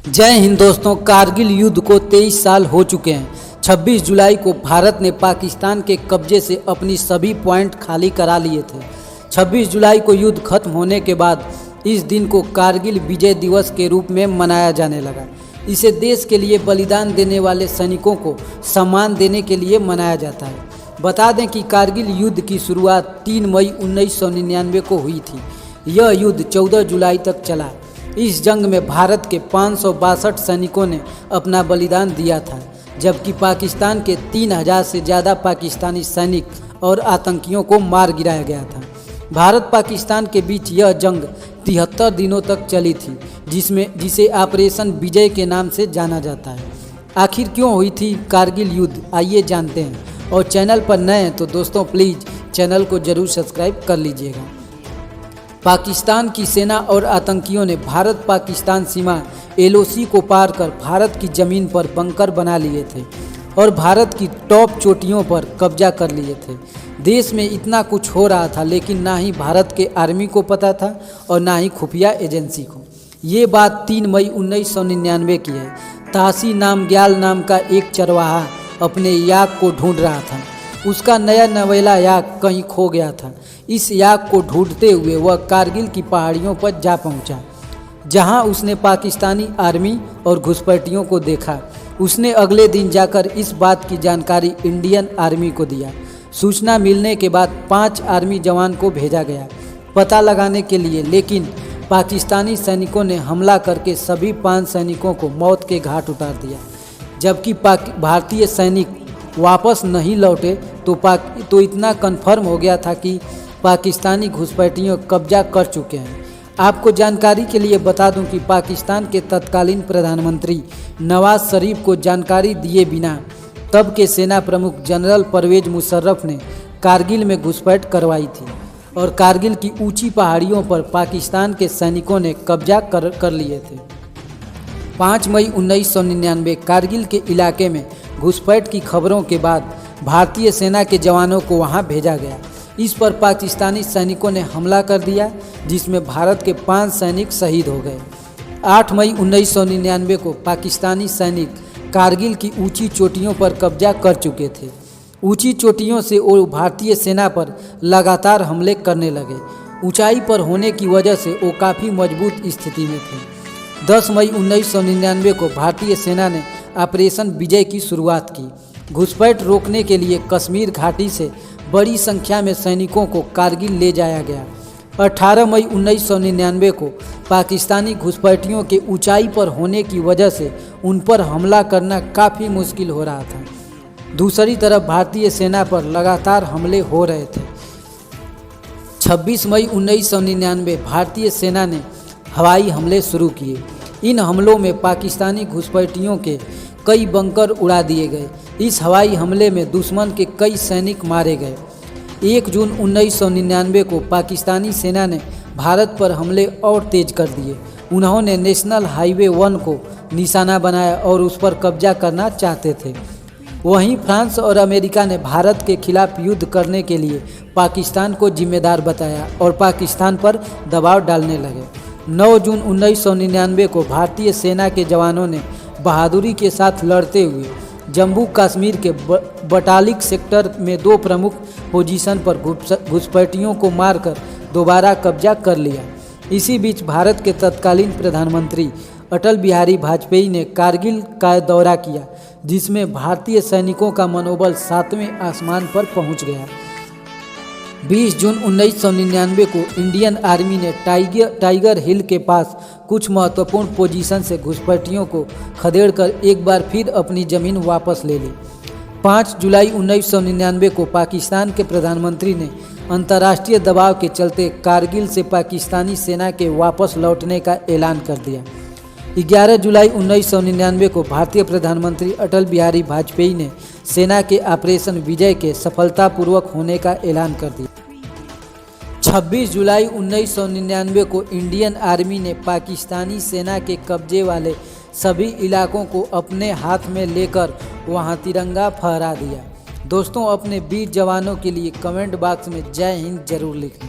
जय हिंद दोस्तों। कारगिल युद्ध को 23 साल हो चुके हैं। 26 जुलाई को भारत ने पाकिस्तान के कब्जे से अपनी सभी पॉइंट खाली करा लिए थे। 26 जुलाई को युद्ध खत्म होने के बाद इस दिन को कारगिल विजय दिवस के रूप में मनाया जाने लगा। इसे देश के लिए बलिदान देने वाले सैनिकों को सम्मान देने के लिए मनाया जाता है। बता दें कि कारगिल युद्ध की शुरुआत 3 मई 1999 को हुई थी। यह युद्ध 14 जुलाई तक चला। इस जंग में भारत के 562 सैनिकों ने अपना बलिदान दिया था, जबकि पाकिस्तान के 3000 से ज़्यादा पाकिस्तानी सैनिक और आतंकियों को मार गिराया गया था। भारत पाकिस्तान के बीच यह जंग 73 दिनों तक चली थी, जिसे ऑपरेशन विजय के नाम से जाना जाता है। आखिर क्यों हुई थी कारगिल युद्ध, आइए जानते हैं। और चैनल पर नए हैं तो दोस्तों प्लीज़ चैनल को ज़रूर सब्सक्राइब कर लीजिएगा। पाकिस्तान की सेना और आतंकियों ने भारत पाकिस्तान सीमा LOC को पार कर भारत की ज़मीन पर बंकर बना लिए थे और भारत की टॉप चोटियों पर कब्जा कर लिए थे। देश में इतना कुछ हो रहा था, लेकिन ना ही भारत के आर्मी को पता था और ना ही खुफिया एजेंसी को। ये बात 3 मई 1999 की है। तासी नामग्याल नाम का एक चरवाहा अपने याक को ढूंढ रहा था। उसका नया नवेला याक कहीं खो गया था। इस याक को ढूंढते हुए वह कारगिल की पहाड़ियों पर जा पहुंचा, जहां उसने पाकिस्तानी आर्मी और घुसपैठियों को देखा। उसने अगले दिन जाकर इस बात की जानकारी इंडियन आर्मी को दिया। सूचना मिलने के बाद 5 आर्मी जवान को भेजा गया पता लगाने के लिए, लेकिन पाकिस्तानी सैनिकों ने हमला करके सभी 5 सैनिकों को मौत के घाट उतार दिया। जबकि भारतीय सैनिक वापस नहीं लौटे तो इतना कन्फर्म हो गया था कि पाकिस्तानी घुसपैठियों कब्जा कर चुके हैं। आपको जानकारी के लिए बता दूं कि पाकिस्तान के तत्कालीन प्रधानमंत्री नवाज शरीफ को जानकारी दिए बिना तब के सेना प्रमुख जनरल परवेज मुशर्रफ ने कारगिल में घुसपैठ करवाई थी और कारगिल की ऊंची पहाड़ियों पर पाकिस्तान के सैनिकों ने कब्जा कर लिए थे। 5 मई 1999 कारगिल के इलाके में घुसपैठ की खबरों के बाद भारतीय सेना के जवानों को वहां भेजा गया। इस पर पाकिस्तानी सैनिकों ने हमला कर दिया, जिसमें भारत के 5 सैनिक शहीद हो गए। 8 मई 1999 को पाकिस्तानी सैनिक कारगिल की ऊंची चोटियों पर कब्जा कर चुके थे। ऊंची चोटियों से वो भारतीय सेना पर लगातार हमले करने लगे। ऊंचाई पर होने की वजह से वो काफ़ी मजबूत स्थिति में थे। 10 मई 1999 को भारतीय सेना ने ऑपरेशन विजय की शुरुआत की। घुसपैठ रोकने के लिए कश्मीर घाटी से बड़ी संख्या में सैनिकों को कारगिल ले जाया गया। 18 मई 1999 को पाकिस्तानी घुसपैठियों के ऊंचाई पर होने की वजह से उन पर हमला करना काफ़ी मुश्किल हो रहा था। दूसरी तरफ भारतीय सेना पर लगातार हमले हो रहे थे। 26 मई 1999 भारतीय सेना ने हवाई हमले शुरू किए। इन हमलों में पाकिस्तानी घुसपैठियों के कई बंकर उड़ा दिए गए। इस हवाई हमले में दुश्मन के कई सैनिक मारे गए। 1 जून 1999 को पाकिस्तानी सेना ने भारत पर हमले और तेज कर दिए। उन्होंने नेशनल हाईवे 1 को निशाना बनाया और उस पर कब्जा करना चाहते थे। वहीं फ्रांस और अमेरिका ने भारत के खिलाफ युद्ध करने के लिए पाकिस्तान को जिम्मेदार बताया और पाकिस्तान पर दबाव डालने लगे। 9 जून 1999 को भारतीय सेना के जवानों ने बहादुरी के साथ लड़ते हुए जम्मू कश्मीर के बटालिक सेक्टर में 2 प्रमुख पोजीशन पर घुसपैठियों को मारकर दोबारा कब्जा कर लिया। इसी बीच भारत के तत्कालीन प्रधानमंत्री अटल बिहारी वाजपेयी ने कारगिल का दौरा किया, जिसमें भारतीय सैनिकों का मनोबल 7वें आसमान पर पहुंच गया। 20 जून 1999 को इंडियन आर्मी ने टाइगर हिल के पास कुछ महत्वपूर्ण पोजीशन से घुसपैठियों को खदेड़कर एक बार फिर अपनी ज़मीन वापस ले ली। 5 जुलाई 1999 को पाकिस्तान के प्रधानमंत्री ने अंतर्राष्ट्रीय दबाव के चलते कारगिल से पाकिस्तानी सेना के वापस लौटने का ऐलान कर दिया। 11 जुलाई 1999 को भारतीय प्रधानमंत्री अटल बिहारी वाजपेयी ने सेना के ऑपरेशन विजय के सफलतापूर्वक होने का ऐलान कर दिया। 26 जुलाई 1999 को इंडियन आर्मी ने पाकिस्तानी सेना के कब्जे वाले सभी इलाकों को अपने हाथ में लेकर वहां तिरंगा फहरा दिया। दोस्तों, अपने वीर जवानों के लिए कमेंट बॉक्स में जय हिंद जरूर लिखें।